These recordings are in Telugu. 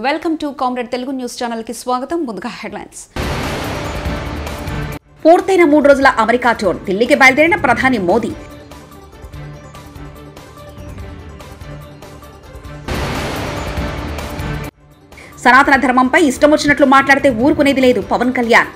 Welcome to comrade Telugu news channel కి స్వాగతం. ముందుగా హెడ్లైన్స్. పూర్తయిన 3 రోజుల అమెరికా టూర్. ఢిల్లీకి బయలుదేరిన ప్రధాని మోదీ. సనాతన ధర్మంపై ఇష్టం వచ్చినట్లు మాట్లాడితే ఊరుకునేది లేదు పవన్ కళ్యాణ్.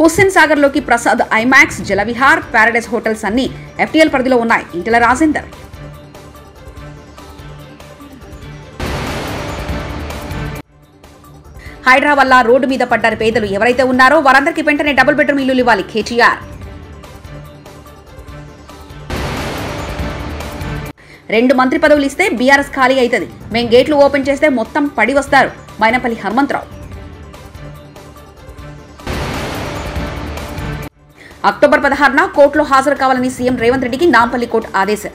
హుస్సేన్ సాగర్ లోకి Prasad IMAX, Jalavihar, Paradise hotels అన్ని ఎఫ్టీఎల్ పరిధిలో ఉన్నాయి. ఈటెల రాజేందర్. హైడ్రా వల్ల రోడ్డు మీద పడ్డారు పేదలు. ఎవరైతే ఉన్నారో వారందరికీ వెంటనే డబుల్ బెడ్రూమ్ ఇల్లులు ఇవ్వాలి కేటీఆర్. 2 మంత్రి పదవులు ఇస్తే బీఆర్ఎస్ ఖాళీ అవుతుంది. మేం గేట్లు ఓపెన్ చేస్తే మొత్తం పడి వస్తారు మైనంపల్లి హనుమంతరావు. అక్టోబర్ 16న కోర్టులో హాజరు కావాలని సీఎం రేవంత్ రెడ్డికి నాంపల్లి కోర్టు ఆదేశం.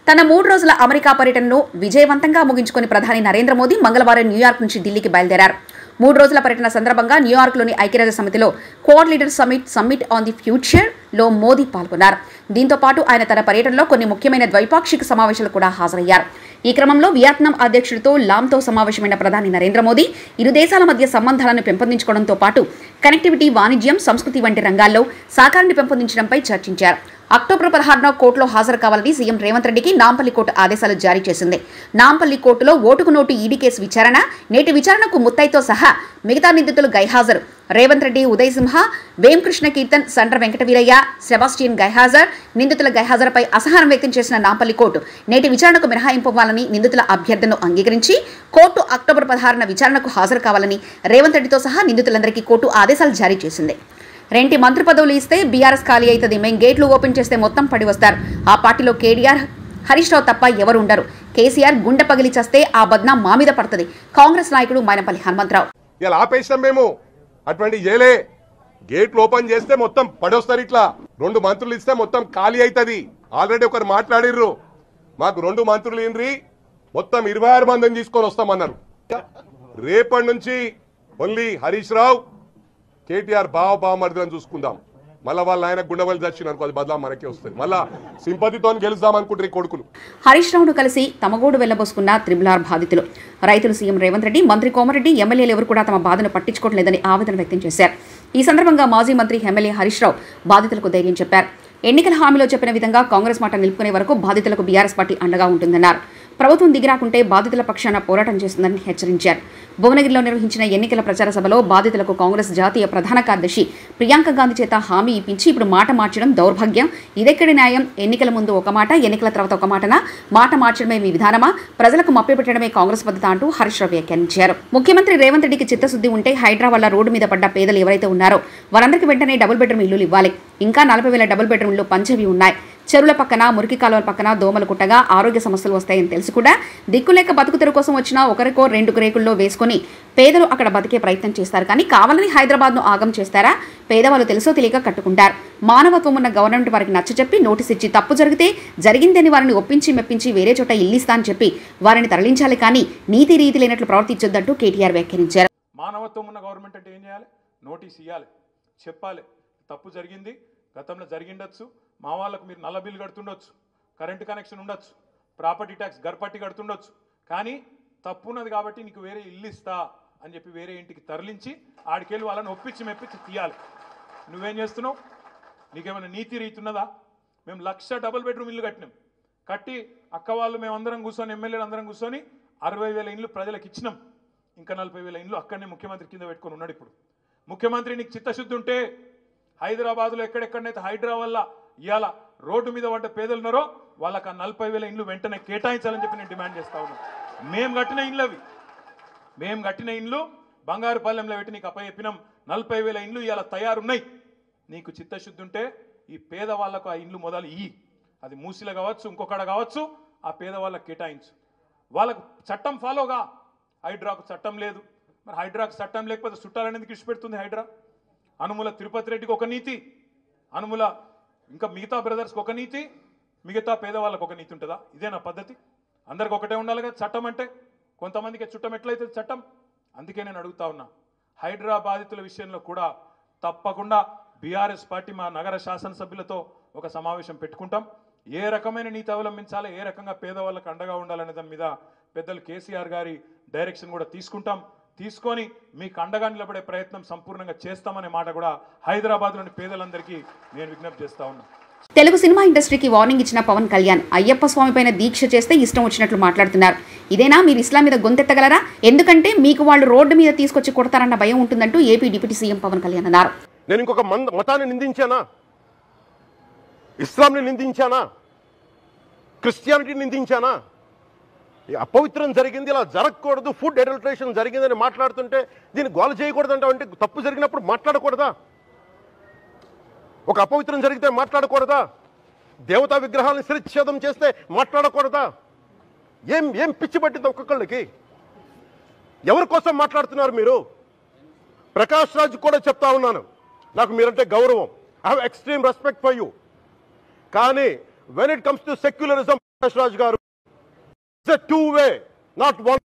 తన 3 రోజుల అమెరికా పర్యటనను విజయవంతంగా ముగించుకుని ప్రధాని నరేంద్ర మోదీ మంగళవారం న్యూయార్క్ నుంచి ఢిల్లీకి బయలుదేరారు. 3 రోజుల పర్యటన సందర్భంగా న్యూయార్క్లోని ఐక్యరాజ్య సమితిలో quad leader summit on the future లో మోదీ పాల్గొన్నారు. దీంతో పాటు ఆయన తన పర్యటనలో కొన్ని ముఖ్యమైన ద్వైపాక్షిక సమావేశాలు కూడా హాజరయ్యారు. ఈ క్రమంలో వియత్నాం అధ్యక్షుడితో లామ్తో సమావేశమైన ప్రధాని నరేంద్ర మోదీ ఇరు దేశాల మధ్య సంబంధాలను పెంపొందించుకోవడంతో పాటు కనెక్టివిటీ, వాణిజ్యం, సంస్కృతి వంటి రంగాల్లో సహకారాన్ని పెంపొందించడంపై చర్చించారు. అక్టోబర్ 16న కోర్టులో హాజరు కావాలని సీఎం రేవంత్ రెడ్డికి నాంపల్లి కోర్టు ఆదేశాలు జారీ చేసింది. నాంపల్లి కోర్టులో ఓటుకు నోటు ఈడీ కేసు విచారణ. నేటి విచారణకు ముత్తైతో సహా మిగతా నిందితులు గైహాజరు. రేవంత్ రెడ్డి, ఉదయ్ సింహ, వేంకృష్ణ కీర్తన్, సండ్ర వెంకటవీరయ్య, సెబాస్టియన్ గైహాజర్. నిందితుల గైహాజరుపై అసహనం వ్యక్తం చేసిన నాంపల్లి కోర్టు నేటి విచారణకు మినహాయింపు ఇవ్వాలని నిందితుల అభ్యర్థనను అంగీకరించి కోర్టు అక్టోబర్ 16న విచారణకు హాజరు కావాలని రేవంత్ రెడ్డితో సహా నిందితులందరికీ కోర్టు ఆదేశాలు జారీ చేసింది. 2 మంత్రి పదవులు ఇస్తే బీఆర్ఎస్ ఖాళీ అవుతుంది. మేం గేట్లు ఓపెన్ చేస్తే మొత్తం పడి వస్తారు. ఆ పార్టీలో కేటీఆర్, హరీష్ రావు తప్ప ఎవరు ఉండరు. కేసీఆర్ గుండె పగిలి చేస్తే ఆ బద్నాం మా మీద పడుతుంది. కాంగ్రెస్ నాయకుడు మైనంపల్లి హనుమంతరావు. ఇలా ఆపేసాం మేము. అటువంటి చేయలే. గేట్లు ఓపెన్ చేస్తే మొత్తం పడొస్తారు. ఇట్లా 2 మంత్రులు ఇస్తే మొత్తం ఖాళీ అవుతుంది. ఆల్రెడీ ఒకరు మాట్లాడిర్రు. మాకు 2 మంత్రులు ఇండ్రి మొత్తం 26 మందిని తీసుకొని వస్తామన్నారు. రేపటి నుంచి ఓన్లీ హరీష్ రావు, కేటీఆర్ బావమరిదిని చూసుకుందాం. మళ్ళీ వాళ్ళ ఆయన గుండెవల్లి దర్శనం అనుకో, అది బదలా మనకే వస్తుంది. మళ్ళా సింపతితో గెలుద్దాం అనుకుంటారు ఈ కొడుకులు. హరీష్ రావును కలిసి తమగోడు వెళ్లబోసుకున్న త్రిబులార్ బాధితులు. రైతులు, సీఎం రేవంత్ రెడ్డి, మంత్రి కోమరెడ్డి, ఎమ్మెల్యేలు ఎవరు కూడా తమ బాధను పట్టించుకోవట్లేదని ఆవేదన వ్యక్తం చేశారు. ఈ సందర్భంగా మాజీ మంత్రి ఎమ్మెల్యే హరీష్ రావు బాధితులకు ధైర్యం చెప్పారు. ఎన్నికల హామీలో చెప్పిన విధంగా కాంగ్రెస్ మాట నిలుపుకునే వరకు బాధితులకు బీఆర్ఎస్ పార్టీ అండగా ఉంటుందన్నారు. ప్రభుత్వం దిగిరాకుంటే బాధితుల పక్షాన పోరాటం చేస్తుందని హెచ్చరించారు. భువనగిరిలో నిర్వహించిన ఎన్నికల ప్రచార సభలో బాధితులకు కాంగ్రెస్ జాతీయ ప్రధాన కార్యదర్శి ప్రియాంక గాంధీ చేత హామీ ఇప్పించి ఇప్పుడు మాట మార్చడం దౌర్భాగ్యం. ఇదెక్కడి న్యాయం? ఎన్నికల ముందు ఒక మాట, ఎన్నికల తర్వాత ఒక మాటనా? మాట మార్చడమే మీ విధానమా? ప్రజలకు మభ్యపెట్టడమే కాంగ్రెస్ పద్ధతి అంటూ హరీష్ రావు వ్యాఖ్యానించారు. ముఖ్యమంత్రి రేవంత్ రెడ్డికి చిత్తశుద్ధి ఉంటే హైడ్రా వల్ల రోడ్డు మీద పడ్డ పేదలు ఎవరైతే ఉన్నారో వారందరికీ వెంటనే డబుల్ బెడ్రూమ్ ఇల్లులు ఇవ్వాలి. ఇంకా 40,000 డబుల్ బెడ్రూమ్లు పంచవి ఉన్నాయి. చెరువుల పక్కన, మురికి కాలువల పక్కన దోమలు కుట్టగా ఆరోగ్య సమస్యలు వస్తాయని తెలుసు కూడా దిక్కులేక బతుకుతెరు కోసం వచ్చిన ఒకరికో 2 రేకుల్లో వేసుకుని పేదలు అక్కడ బతికే ప్రయత్నం చేస్తారు. కానీ కావాలని హైదరాబాద్ను ఆగం చేస్తారా? పేదవాళ్ళు తెలుసో తెలియక కట్టుకుంటారు. మానవత్వం ఉన్న గవర్నమెంట్ వారికి నచ్చచెప్పి నోటీస్ ఇచ్చి తప్పు జరిగితే జరిగిందని వారిని ఒప్పించి మెప్పించి వేరే చోట ఇల్లిస్తా అని చెప్పి వారిని తరలించాలి. కానీ నీతి రీతి లేనట్లు ప్రవర్తించొద్దంటూ కేటీఆర్ వ్యాఖ్యానించారు. మానవత్వం ఉన్న గవర్నమెంట్ అంటే ఏం చేయాలి? నోటీస్ ఇవ్వాలి, చెప్పాలి. తప్పు జరిగింది, గతంలో జరిగిండొచ్చు, మా వాళ్ళకు మీరు నల్ల బిల్లు కడుతుండొచ్చు, కరెంటు కనెక్షన్ ఉండొచ్చు, ప్రాపర్టీ ట్యాక్స్ గర్పట్టి కడుతుండొచ్చు, కానీ తప్పు ఉన్నది కాబట్టి నీకు వేరే ఇల్లు ఇస్తా అని చెప్పి వేరే ఇంటికి తరలించి ఆడికెళ్ళి వాళ్ళని ఒప్పించి మెప్పించి తీయాలి. నువ్వేం చేస్తున్నావు? నీకేమైనా నీతి రీతి ఉన్నదా? మేము 1,00,000 డబుల్ బెడ్రూమ్ ఇల్లు కట్టినాం. కట్టి అక్క వాళ్ళు మేమందరం కూర్చొని, ఎమ్మెల్యేలు అందరం కూర్చొని 60,000 ఇండ్లు ప్రజలకు ఇచ్చినాం. ఇంకా 40,000 ఇండ్లు అక్కడనే ముఖ్యమంత్రి కింద పెట్టుకొని ఉన్నాడు. ఇప్పుడు ముఖ్యమంత్రి నీకు చిత్తశుద్ధి ఉంటే హైదరాబాద్లో ఎక్కడెక్కడనైతే హైడ్రా వల్ల ఇవాళ రోడ్డు మీద పడ్డ పేదలు ఉన్నారో వాళ్ళకి ఆ 40,000 ఇండ్లు వెంటనే కేటాయించాలని చెప్పి నేను డిమాండ్ చేస్తా ఉన్నాను. మేము కట్టిన ఇండ్లు అవి. మేము కట్టిన ఇండ్లు బంగారుపాలెంలో పెట్టి నీకు అప్పచెప్పినాం. 40,000 ఇండ్లు ఇవాళ తయారున్నాయి. నీకు చిత్తశుద్ధి ఉంటే ఈ పేదవాళ్లకు ఆ ఇండ్లు మొదలు ఇయ్యి. అది మూసిలో కావచ్చు, ఇంకొకడ కావచ్చు, ఆ పేదవాళ్ళకి కేటాయించు. వాళ్ళకు చట్టం ఫాలోగా. హైడ్రాకు చట్టం లేదు. మరి హైడ్రాకు చట్టం లేకపోతే చుట్టాలనేది ఇచ్చిపెడుతుంది హైడ్రా? అనుముల తిరుపతి రెడ్డికి ఒక నీతి, అనుముల ఇంకా మిగతా బ్రదర్స్కి ఒక నీతి, మిగతా పేదవాళ్ళకు ఒక నీతి ఉంటుందా? ఇదేనా పద్ధతి? అందరికి ఒకటే ఉండాలి కదా చట్టం అంటే. కొంతమందికి చుట్టం ఎట్లయితే చట్టం. అందుకే నేను అడుగుతా ఉన్నా, హైడ్రా బాధితుల విషయంలో కూడా తప్పకుండా బీఆర్ఎస్ పార్టీ మా నగర శాసనసభ్యులతో ఒక సమావేశం పెట్టుకుంటాం. ఏ రకమైన నీతి అవలంబించాలి, ఏ రకంగా పేదవాళ్ళకు అండగా ఉండాలనే దాని మీద పెద్దలు కేసీఆర్ గారి డైరెక్షన్ కూడా తీసుకుంటాం. తీసుకొని మీకు అండగా నిలబడే ప్రయత్నం సంపూర్ణంగా చేస్తామనే మాట కూడా హైదరాబాద్లోని పేదలందరికీ నేను విజ్ఞప్తి చేస్తా ఉన్నా. తెలుగు సినిమా ఇండస్ట్రీకి వార్నింగ్ ఇచ్చిన పవన్ కళ్యాణ్ అయ్యప్ప స్వామి పైన దీక్ష చేస్తే ఇష్టం వచ్చినట్లు మాట్లాడుతున్నారు. ఇదేనా మీరు ఇస్లాం మీద గొంతెత్తగలరా? ఎందుకంటే మీకు వాళ్ళు రోడ్డు మీద తీసుకొచ్చి కొడతారన్న భయం ఉంటుందంటూ AP deputy CM Pawan Kalyan అన్నారు. నేను ఇంకొక మతాన్ని నిందించానా? ఇస్లాంని నిందించానా? క్రిస్టియానిటీని నిందించానా? అపవిత్రం జరిగింది, ఇలా జరగకూడదు, ఫుడ్ అడల్టరేషన్ జరిగిందని మాట్లాడుతుంటే దీన్ని గోల చేయకూడదంటే అంటే తప్పు జరిగినప్పుడు మాట్లాడకూడదా? ఒక అపవిత్రం జరిగితే మాట్లాడకూడదా? దేవతా విగ్రహాలను శిరచ్ఛేదం చేస్తే మాట్లాడకూడదా? ఏం పిచ్చి పట్టింది ఒక్కొక్కళ్ళకి? ఎవరి కోసం మాట్లాడుతున్నారు మీరు? ప్రకాష్ రాజ్ కూడా చెప్తా ఉన్నాను, నాకు మీరంటే గౌరవం, I have extreme respect for you. కానీ when it comes to secularism, Prakash Raj garu, it's a two way, not one.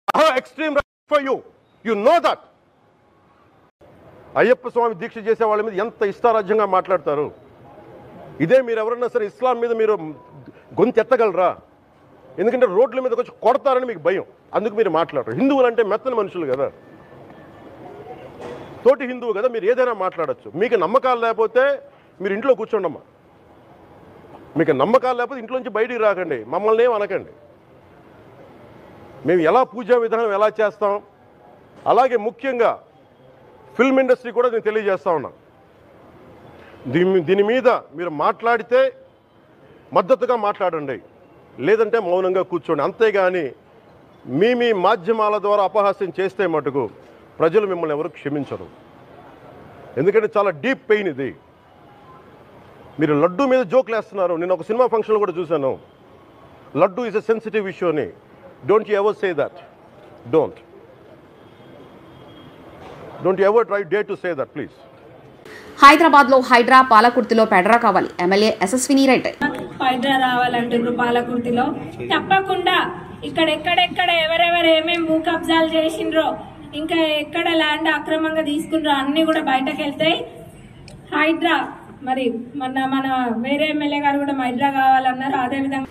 I have extreme respect for you, you know that. Ayyappa Swamy దీక్ష చేసే వాళ్ళ మీద ఎంత ఇష్టారాజ్యంగా మాట్లాడతారు. ఇదే మీరు ఎవరన్నా సరే ఇస్లాం మీద మీరు గొంతెత్తగలరా? ఎందుకంటే రోడ్ల మీదకి వచ్చి కొడతారని మీకు భయం, అందుకు మీరు మాట్లాడరు. హిందువులు అంటే మెత్తని మనుషులు కదా, తోటి హిందువు కదా, మీరు ఏదైనా మాట్లాడచ్చు. మీకు నమ్మకాలు లేకపోతే మీరు ఇంట్లో కూర్చోండమ్మా. మీకు నమ్మకాలు లేకపోతే ఇంట్లోంచి బయటికి రాకండి, మమ్మల్ని ఏం అనకండి. మేము ఎలా పూజా విధానం ఎలా చేస్తాం, అలాగే ముఖ్యంగా ఫిల్మ్ ఇండస్ట్రీ కూడా నేను తెలియజేస్తా ఉన్నా. దీని మీద మీరు మాట్లాడితే మద్దతుగా మాట్లాడండి, లేదంటే మౌనంగా కూర్చోండి. అంతేగాని మీ మాధ్యమాల ద్వారా అపహాస్యం చేస్తే మటుకు ప్రజలు మిమ్మల్ని ఎవరు క్షమించరు. ఎందుకంటే చాలా డీప్ పెయిన్ ఇది. మీరు లడ్డు మీద జోక్లు వేస్తున్నారు. నేను ఒక సినిమా ఫంక్షన్లో కూడా చూశాను, laddu is a sensitive issue అని. Don't you ever say that. Don't you ever try dare to say that please. హైదరాబాద్లో హైడ్రా, పాలకుర్తిలో పెడ్రా కావాలి. ఎమ్మెల్యే యశస్విని రెడ్డి. హైడ్రా రావాలంటున్నారు పాలకుర్తిలో. తప్పకుండా ఇక్కడ ఎక్కడెక్కడ ఎవరెవరు ఏమేమి భూ కబ్జాలు చేసిండ్రో, ఇంకా ఎక్కడ ల్యాండ్ అక్రమంగా తీసుకున్నారో అన్ని కూడా బయటకు వెళ్తాయి. హైడ్రా మరి మన వేరే ఎమ్మెల్యే గారు కూడా హైడ్రా కావాలన్నారు. అదేవిధంగా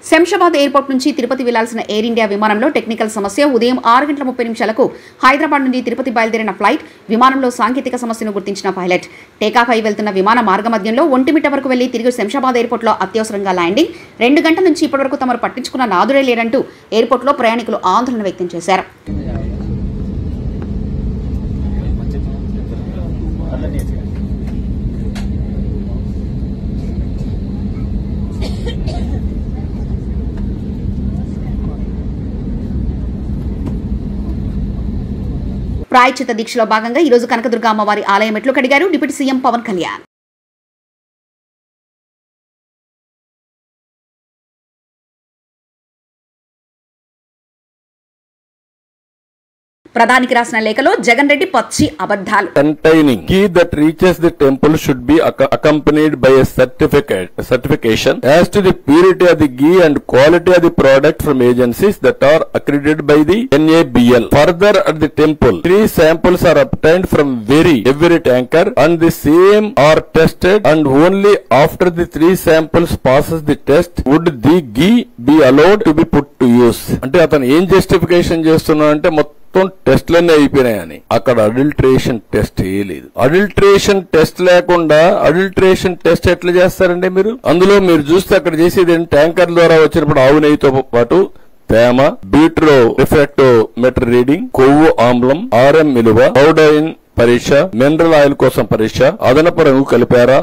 శంషాబాద్ ఎయిర్పోర్ట్ నుంచి తిరుపతి వెళ్లాల్సిన ఎయిర్ ఇండియా విమానంలో టెక్నికల్ సమస్య. ఉదయం 6:30 హైదరాబాద్ నుండి తిరుపతి బయలుదేరిన ఫ్లైట్ విమానంలో సాంకేతిక సమస్యను గుర్తించిన పైలట్ టేకాఫ్ అయి వెళ్తున్న విమాన మార్గమధ్యంలో ఒంటిమిట్ట వరకు వెళ్లి తిరిగి శంషాబాద్ ఎయిర్పోర్ట్లో అత్యవసరంగా ల్యాండింగ్. 2 గంటల నుంచి ఇప్పటివరకు తమరు పట్టించుకున్న నాదుడే లేదంటూ ఎయిర్పోర్ట్లో ప్రయాణికులు ఆందోళన వ్యక్తం చేశారు. ప్రాయశ్చిత్త దీక్షలో భాగంగా ఈరోజు కనకదుర్గ అమ్మవారి ఆలయం మెట్లు కడిగారు డిప్యూటీ సీఎం పవన్ కళ్యాణ్. ప్రధానికి రాసిన లేఖలో జగన్ రెడ్డి పచ్చి అబద్ధాలు. Containing ghee that reaches the temple should be accompanied by a certification as to the purity of the ghee and quality of the product from agencies that are accredited by the NABL. Further, at the temple, 3 samples are obtained from every tanker and the same are tested, and only after the 3 samples passes the test would the ghee be allowed to be put to use. అంటే అతను ఏం జస్టిఫికేషన్ చేస్తున్నా అంటే మొత్తం టెస్ట్లన్నీ అయిపోయినాయని. అక్కడ అడల్ట్రేషన్ టెస్ట్ చేయలేదు. అడల్ట్రేషన్ టెస్ట్ లేకుండా అడల్ట్రేషన్ టెస్ట్ ఎట్లా చేస్తారండి మీరు? అందులో మీరు చూస్తే అక్కడ చేసేది ట్యాంకర్ ద్వారా వచ్చినప్పుడు ఆవు నెయ్యితో పాటు తేమ, బీట్రో రిఫ్రాక్టోమీటర్ రీడింగ్, కొవ్వు ఆమ్లం, ఆర్ఎం విలువ, పౌడైన్ పరీక్ష, మినరల్ ఆయిల్ కోసం పరీక్ష, అదనపు రంగు కలిపారా,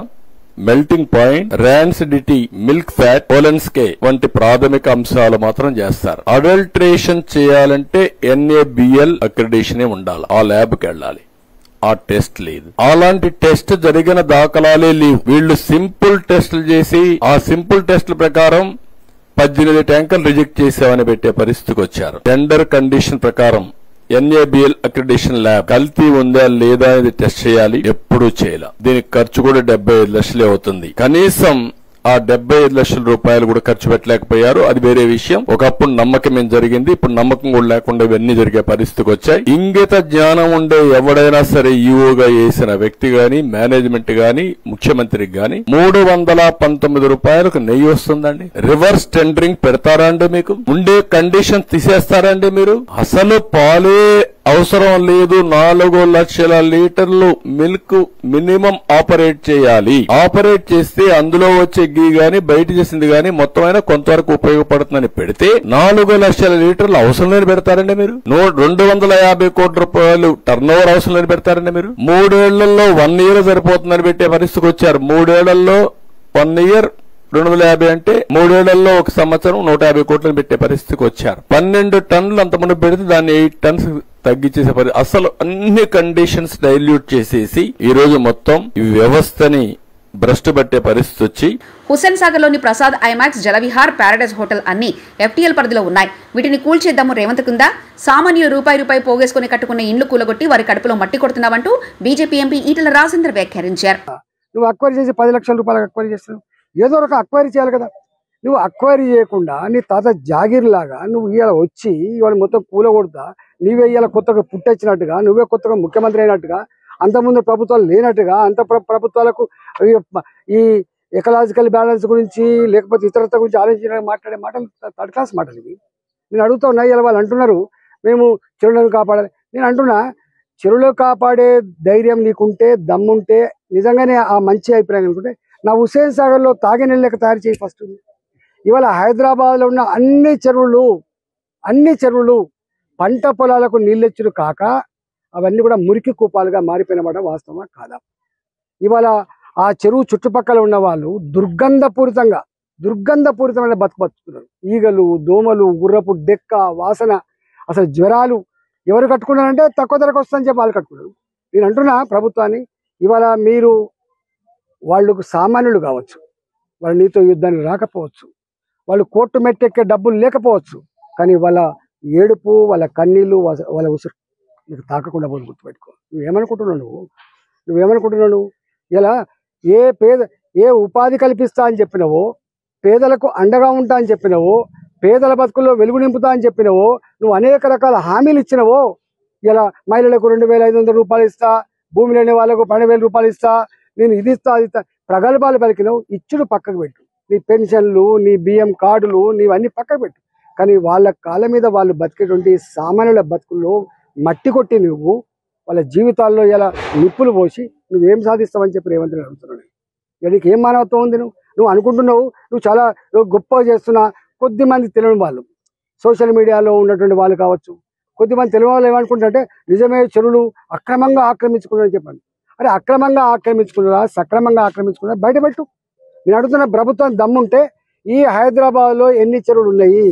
melting point, rancidity, milk fat, Polenske వంటి ప్రాథమిక అంశాలు మాత్రం చేస్తారు. అడల్ట్రేషన్ చేయాలంటే NABL అక్రిడిషన్ ఉండాలి, ఆ ల్యాబ్ కి వెళ్ళాలి. ఆ టెస్ట్ లేదు. అలాంటి టెస్ట్ జరిగిన దాఖలాలే లేవు. వీళ్లు సింపుల్ టెస్టులు చేసి ఆ సింపుల్ టెస్టుల ప్రకారం 18 ట్యాంకర్లు రిజెక్ట్ చేసామని పెట్టే పరిస్థితికి వచ్చారు. టెండర్ కండిషన్ ప్రకారం NABL అక్రిడిషన్ ల్యాబ్ కల్తీ ఉందా లేదా అనేది టెస్ట్ చేయాలి. ఎప్పుడూ చేయాలి. దీనికి ఖర్చు కూడా 75 లక్షలే అవుతుంది. కనీసం ఆ 75 లక్షల రూపాయలు కూడా ఖర్చు పెట్టలేకపోయారు. అది వేరే విషయం. ఒకప్పుడు నమ్మకం ఏం జరిగింది, ఇప్పుడు నమ్మకం కూడా లేకుండా ఇవన్నీ జరిగే పరిస్థితికి వచ్చాయి. ఇంగిత జ్ఞానం ఉండే ఎవడైనా సరే ఈఓగా వేసిన వ్యక్తి గాని, మేనేజ్మెంట్ గాని, ముఖ్యమంత్రికి గాని 319 రూపాయలకు నెయ్యి వస్తుందండి. రివర్స్ టెండరింగ్ పెడతారా అండి? మీకు ఉండే కండిషన్ తీసేస్తారండి మీరు? అసలు పాలే అవసరం లేదు. 4 లక్షల లీటర్లు మిల్క్ మినిమం ఆపరేట్ చేయాలి. ఆపరేట్ చేస్తే అందులో వచ్చే గీ గాని బయట చేసింది గాని మొత్తం అయినా కొంతవరకు ఉపయోగపడుతుందని పెడితే 4 లక్షల లీటర్లు అవసరం లేని పెడతారండి మీరు? 250 కోట్ల రూపాయలు టర్న్ ఓవర్ అవసరం లేని పెడతారండి మీరు? 3 ఏళ్లలో 1 ఇయర్ సరిపోతుందని పెట్టే పరిస్థితికి వచ్చారు. 3 ఏళ్లలో 1 ఇయర్ 250 అంటే 3 ఏళ్లలో 1 సంవత్సరం 150 కోట్లను పెట్టే పరిస్థితికి వచ్చారు. 12 టన్నులు అంతమంది పెడితే దాన్ని 8 టన్స్ తగ్గించేసే పరిస్థితి. అసలు అన్ని కండిషన్స్ డైల్యూట్ చేసేసి ఈ రోజు మొత్తం ఈ వ్యవస్థని భ్రష్టు పట్టే పరిస్థితి వచ్చి హుస్సేన్ సాగర్ లోని Prasad IMAX, Jalavihar, Paradise hotel అన్ని FTL పరిధిలో ఉన్నాయి. వీటిని కూల్చేద్దాము రేవంత్ కింద సామాన్యులు రూపాయి పోగేసుకుని కట్టుకున్న ఇండ్లు కూలగొట్టి వారి కడుపులో మట్టి కొడుతున్నావంటూ బీజేపీ ఎంపీ ఈటెల రాజేందర్ వ్యాఖ్యానించారు. నువ్వు అక్వైరీ చేసి 10 లక్షల రూపాయలకు అక్వైరీ చేస్తున్నావు. ఏదో ఒక అక్వైరీ చేయాలి కదా. నువ్వు అక్వైరీ చేయకుండా నీ తాత జాగీర్ లాగా నువ్వు ఇవాళ వచ్చి ఇవాళ మొత్తం కూలగొడతా, నీవే ఇవాళ కొత్తగా పుట్టొచ్చినట్టుగా, నువ్వే కొత్తగా ముఖ్యమంత్రి అయినట్టుగా, అంతకుముందు ప్రభుత్వాలు లేనట్టుగా, అంత ప్రభుత్వాలకు ఈ ఎకలాజికల్ బ్యాలెన్స్ గురించి లేకపోతే ఇతరత్వ గురించి ఆలోచించిన మాట్లాడే మాటలు థర్డ్ క్లాస్ మాటలు ఇవి. నేను అడుగుతా ఉన్నా, ఇలా వాళ్ళు అంటున్నారు మేము చెరువులను కాపాడాలి. నేను అంటున్నా, చెరువులు కాపాడే ధైర్యం నీకుంటే, దమ్ముంటే, నిజంగానే ఆ మంచి అభిప్రాయం అనుకుంటే నా హుస్సేన్ సాగర్ లో తాగే నీళ్ళకి తయారు చేయి ఫస్ట్. ఇవాళ హైదరాబాద్ లో ఉన్న అన్ని చెరువులు పంట పొలాలకు నీళ్ళెచ్చులు కాక అవన్నీ కూడా మురికి కూపాలుగా మారిపోయినమాట వాస్తవమా కాదా? ఇవాళ ఆ చెరువు చుట్టుపక్కల ఉన్న వాళ్ళు దుర్గంధపూరితమైన బతుకుతున్నారు. ఈగలు, దోమలు, గుర్రపు డెక్క వాసన, అసలు జ్వరాలు. ఎవరు కట్టుకున్నారంటే తక్కువ ధరకు వస్తుందని చెప్పి వాళ్ళు కట్టుకున్నారు. నేను అంటున్నా ప్రభుత్వాన్ని, ఇవాళ మీరు వాళ్ళకు సామాన్యులు కావచ్చు, వాళ్ళు నీతో యుద్ధానికి రాకపోవచ్చు, వాళ్ళు కోర్టు మెట్టెక్కే డబ్బులు లేకపోవచ్చు, కానీ వాళ్ళ ఏడుపు, వాళ్ళ కన్నీళ్ళు, వాళ్ళ ఉసురు నీకు తాకకుండా పోయి గుర్తుపెట్టుకో. నువ్వేమనుకుంటున్నావు? ఇలా ఏ ఉపాధి కల్పిస్తా అని చెప్పినవో, పేదలకు అండగా ఉంటా అని చెప్పినవో, పేదల బతుకుల్లో వెలుగు నింపుతా అని చెప్పినవో, నువ్వు అనేక రకాల హామీలు ఇచ్చినవో, ఇలా మహిళలకు 2,500 రూపాయలు ఇస్తా, భూమి లేని వాళ్ళకు 12,000 రూపాయలు ఇస్తా, నేను ఇది ఇస్తా ప్రగల్భాలు పలికినావు. ఇచ్చుడు పక్కకు పెట్టు. నీ పెన్షన్లు, నీ బియ్యం కార్డులు, నీవన్నీ పక్కకు పెట్టు. కానీ వాళ్ళ కాళ్ళ మీద వాళ్ళు బతికేటువంటి సామాన్యుల బతుకుల్లో మట్టి కొట్టి నువ్వు వాళ్ళ జీవితాల్లో ఇలా నిప్పులు పోసి నువ్వేం సాధిస్తావని చెప్పి రేవంత్ రెడ్డి అడుగుతున్నాను. నీకు ఏం మానవత్వం ఉంది? నువ్వు అనుకుంటున్నావు నువ్వు చాలా గొప్పగా చేస్తున్నా. కొద్దిమంది తెలియని వాళ్ళు, సోషల్ మీడియాలో ఉన్నటువంటి వాళ్ళు కావచ్చు, కొద్దిమంది తెలియని వాళ్ళు ఏమనుకుంటారంటే నిజమే చెరువులు అక్రమంగా ఆక్రమించుకున్నారని చెప్పండి. అరే అక్రమంగా ఆక్రమించుకున్నారా, సక్రమంగా ఆక్రమించుకున్నారా బయటపెట్టు. నేను అడుగుతున్న ప్రభుత్వం దమ్ముంటే ఈ హైదరాబాద్లో ఎన్ని చెరువులు ఉన్నాయి,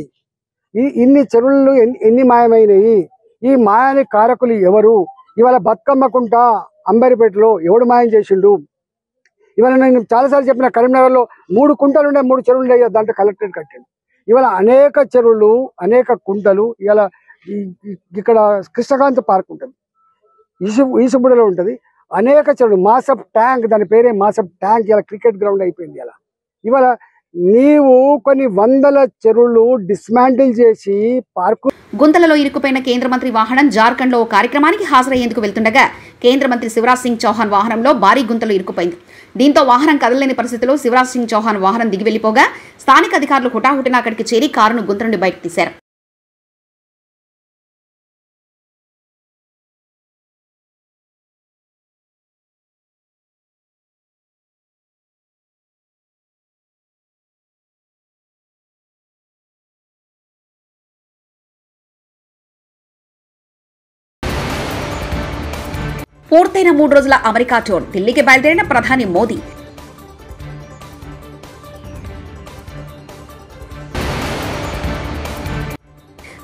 ఇన్ని చెరువులు ఎన్ని మాయమైనవి, ఈ మాయాని కారకులు ఎవరు? ఇవాళ బతుకమ్మకుంట అంబరిపేటలో ఎవడు మాయం చేసిండు? ఇవాళ నేను చాలాసార్లు చెప్పిన కరీంనగర్లో 3 కుంటలు ఉండే 3 చెరువులు ఉండే, దాంట్లో కలెక్టరేట్ కట్టాడు. ఇవాళ అనేక చెరువులు, అనేక కుంటలు. ఇవాళ ఇక్కడ కృష్ణకాంత్ పార్క్ ఉంటుంది, ఈసుబుడలో ఉంటుంది, అనేక చెరువులు. మాసప్ ట్యాంక్, దాని పేరే మాసప్ ట్యాంక్, ఇలా క్రికెట్ గ్రౌండ్ అయిపోయింది. ఇవాళ నీవు కొన్ని వందల చెరువులు డిస్మాంటిల్ చేసి పార్కు. గుంతలలో ఇరుక్కుపోయిన కేంద్ర మంత్రి వాహనం జార్ఖండ్ లో ఓ కార్యక్రమానికి హాజరయ్యేందుకు వెళ్తుండగా కేంద్ర మంత్రి శివరాజ్ సింగ్ చౌహాన్ వాహనంలో భారీ గుంతలు ఇరుక్కుపోయింది. దీంతో వాహనం కదలలేని పరిస్థితిలో శివరాజ్ సింగ్ చౌహాన్ వాహనం దిగి వెళ్లిపోగా స్థానిక అధికారులు హుటాహుటిన అక్కడికి చేరి కారును గుంత నుండి బయటకు తీశారు. పూర్తయిన 3 రోజుల అమెరికా టూర్, ఢిల్లీకి బయలుదేరిన ప్రధాని మోదీ.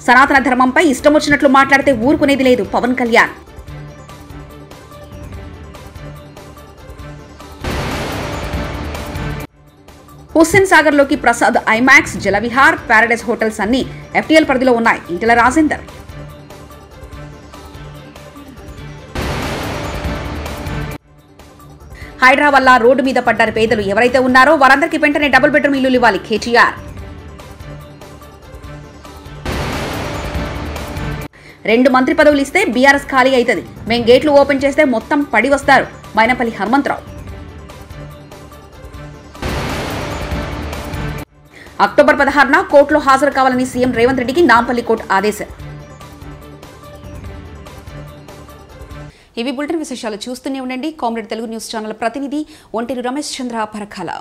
సనాతన ధర్మంపై ఇష్టం వచ్చినట్లు మాట్లాడితే ఊరుకునేది లేదు పవన్ కళ్యాణ్. హుస్సేన్ సాగర్ లోకి Prasad IMAX, Jalavihar, Paradise hotels అన్ని FTL పరిధిలో ఉన్నాయి. ఈటెల రాజేందర్. హైడ్రా వల్ల రోడ్డు మీద పడ్డారు పేదలు ఎవరైతే ఉన్నారో వారందరికీ వెంటనే డబుల్ బెడ్రూమ్ ఇల్లులు ఇవ్వాలి కేటీఆర్. 2 మంత్రి పదవులు ఇస్తే బీఆర్ఎస్ ఖాళీ అవుతుంది. మేం గేట్లు ఓపెన్ చేస్తే మొత్తం పడి వస్తారు. మైనపల్లి హనుమంతరావు. అక్టోబర్ 16న కోర్టులో హాజరు కావాలని సీఎం రేవంత్ రెడ్డికి నాంపల్లి కోర్టు ఆదేశం. ఇవి బులెటిన్ విశేషాలు. చూస్తూనే ఉండండి కామ్రేడ్ తెలుగు న్యూస్ ఛానల్. ప్రతినిధి ఒంటేరు రమేష్ చంద్ర పరకాల.